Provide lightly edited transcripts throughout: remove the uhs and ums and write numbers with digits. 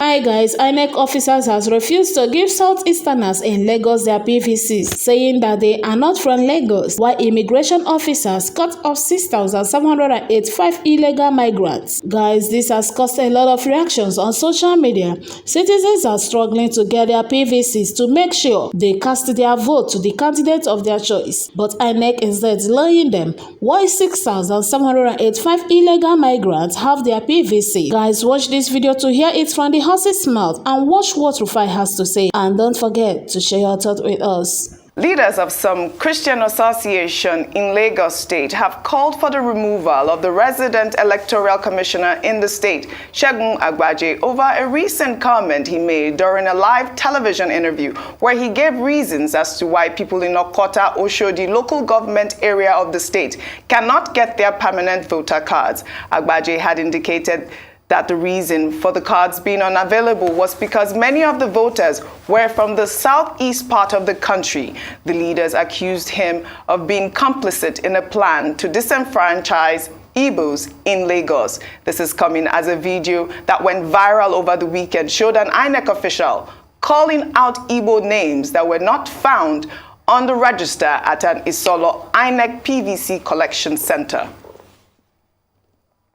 My guys, INEC officers has refused to give Southeasterners in Lagos their PVCs, saying that they are not from Lagos, while immigration officers cut off 6,785 illegal migrants. Guys, this has caused a lot of reactions on social media. Citizens are struggling to get their PVCs to make sure they cast their vote to the candidate of their choice, but INEC instead delaying them. Why 6,785 illegal migrants have their PVC? Guys, watch this video to hear it from the horse's mouth and watch what Rufai has to say, and don't forget to share your thoughts with us. Leaders of some Christian association in Lagos State have called for the removal of the resident electoral commissioner in the state, Segun Agbaje, over a recent comment he made during a live television interview where he gave reasons as to why people in Okota, Oshodi local government area of the state cannot get their permanent voter cards. Agbaje had indicated that the reason for the cards being unavailable was because many of the voters were from the southeast part of the country. The leaders accused him of being complicit in a plan to disenfranchise Igbos in Lagos. This is coming as a video that went viral over the weekend showed an INEC official calling out Igbo names that were not found on the register at an Isolo INEC PVC collection center.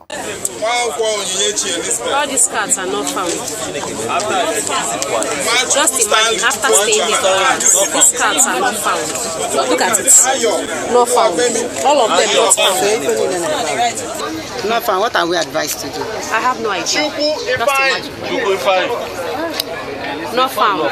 All these cards are not found. Just imagine, after staying here for hours, these cards are not found. Look at it. Not found. All of them not found. Not found. What are we advised to do? I have no idea. Just imagine. Not found.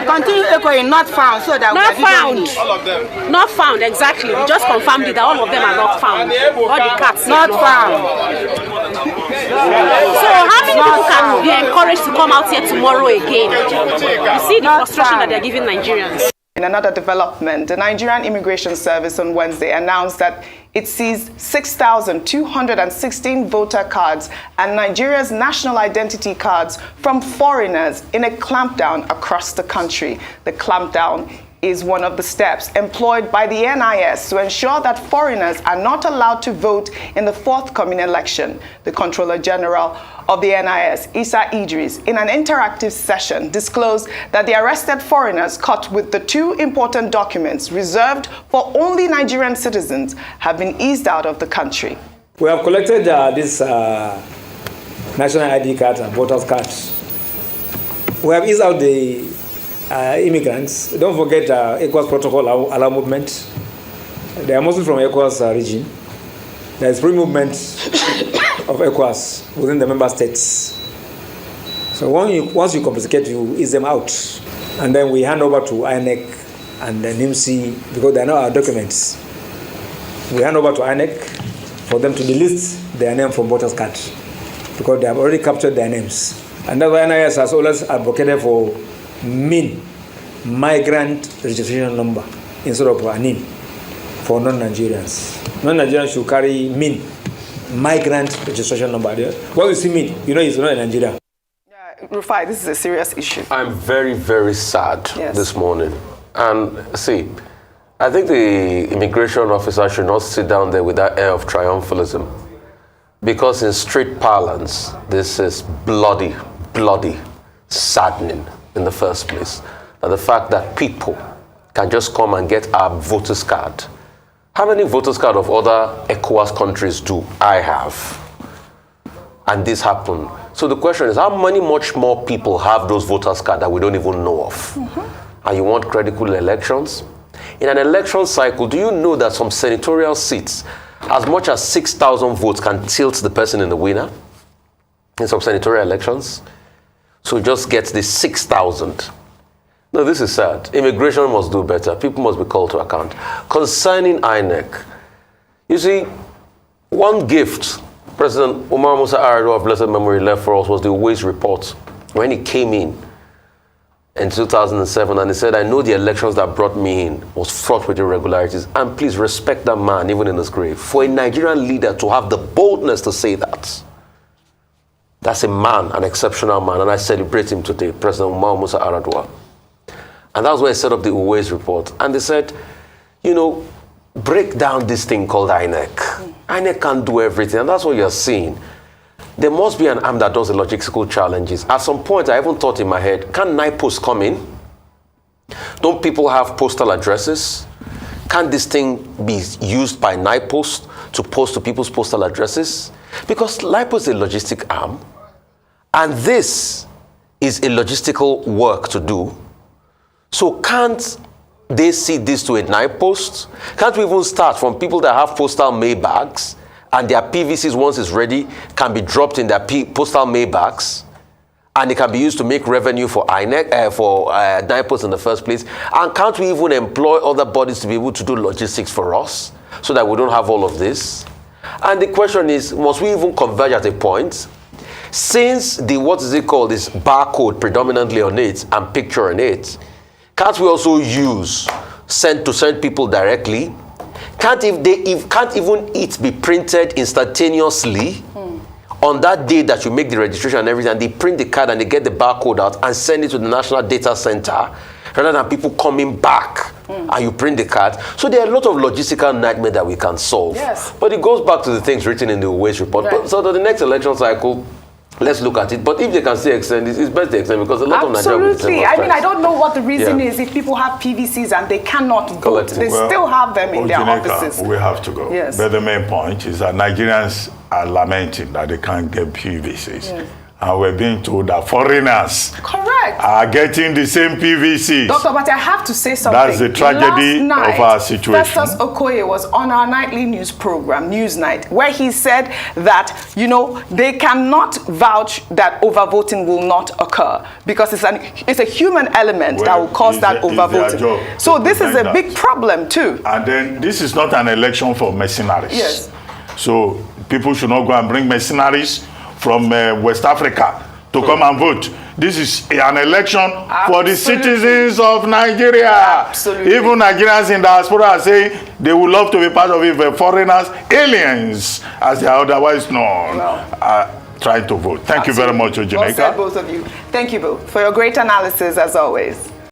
Continue echoing, not found, so that not found. All of them. Not found, exactly. We just confirmed it that all of them are not found. All the cats not found. So how many people can be encouraged to come out here tomorrow again? You see the frustration that they're giving Nigerians. In another development, the Nigerian Immigration Service on Wednesday announced that it seized 6,216 voter cards and Nigeria's national identity cards from foreigners in a clampdown across the country. The clampdown is one of the steps employed by the NIS to ensure that foreigners are not allowed to vote in the forthcoming election. The Controller General of the NIS, Isa Idris, in an interactive session, disclosed that the arrested foreigners caught with the two important documents reserved for only Nigerian citizens have been eased out of the country. We have collected this national ID card and voters cards. We have eased out the immigrants. Don't forget ECOWAS protocol allow movement. They are mostly from ECOWAS region. There is free movement of ECOWAS within the member states. So once you confiscate, you ease them out. And then we hand over to INEC and the NIMC, because they are not our documents. We hand over to INEC for them to delist their name from voters card, because they have already captured their names. And that's why NIS has always advocated for MIN, migrant registration number, instead of NIN for non-Nigerians. Non-Nigerians should carry MIN, migrant registration number. What you see MIN, you know it's not in Nigeria. Yeah, Rufai, this is a serious issue. I'm very, very sad this morning. And see, I think the immigration officer should not sit down there with that air of triumphalism. Because in street parlance, this is bloody, saddening in the first place. And the fact that people can just come and get our voters card. How many voters card of other ECOWAS countries do I have? And this happened. So the question is, how much more people have those voters card that we don't even know of? And you want credible elections? In an election cycle, do you know that some senatorial seats, as much as 6,000 votes can tilt the person in the winner in some senatorial elections? So just get the 6,000. No, this is sad. Immigration must do better. People must be called to account. Concerning INEC, you see, one gift President Umar Musa Yar'Adua of blessed memory left for us was the Ways report. When he came in 2007 and he said, I know the elections that brought me in was fraught with irregularities, and please respect that man even in his grave. For a Nigerian leader to have the boldness to say that, that's a man, an exceptional man, and I celebrate him today, President Umar Musa Yar'Adua. And that's why I set up the Uwais report. And they said, you know, break down this thing called INEC. INEC can't do everything, and that's what you're seeing. There must be an arm that does the logistical challenges. At some point, I even thought in my head, can NIPOS come in? Don't people have postal addresses? Can this thing be used by NIPOS to post to people's postal addresses? Because NIPOS is a logistic arm, and this is a logistical work to do. So can't they see this to a NIPOS? Can't we even start from people that have postal mail bags and their PVCs, once it's ready, can be dropped in their postal mail bags, and it can be used to make revenue for INEC, for NIPOS in the first place? And can't we even employ other bodies to be able to do logistics for us so that we don't have all of this? And the question is, must we even converge at a point? Since the, what is it called, this barcode predominantly on it and picture on it, can't we also use send people directly? Can't even it be printed instantaneously on that day that you make the registration and everything, and they print the card and they get the barcode out and send it to the National Data Center, rather than people coming back and you print the card? So there are a lot of logistical nightmares that we can solve. Yes. But it goes back to the things written in the waste report. Right. So that the next election cycle, let's look at it. But if they can still extend it, it's best to extend, because a lot of Nigerians will Absolutely. I mean, I don't know what the reason is if people have PVCs and they cannot vote. They still have them in their offices. We have to go. Yes. But the main point is that Nigerians are lamenting that they can't get PVCs. Yes. And we're being told that foreigners are getting the same PVCs. Doctor, but I have to say something. That's the tragedy Last night, of our situation. Festus Okoye was on our nightly news program, Newsnight, where he said that, you know, they cannot vouch that overvoting will not occur because it's a human element that will cause that overvoting. So this is a big problem too. And then this is not an election for mercenaries. Yes. So people should not go and bring mercenaries from West Africa to come and vote. This is an election for the citizens of Nigeria. Absolutely. Even Nigerians in diaspora are saying they would love to be part of it, but foreigners, aliens, as they are otherwise known, are trying to vote. Thank you very much, Ojineka. Well said, both of you. Thank you both for your great analysis, as always.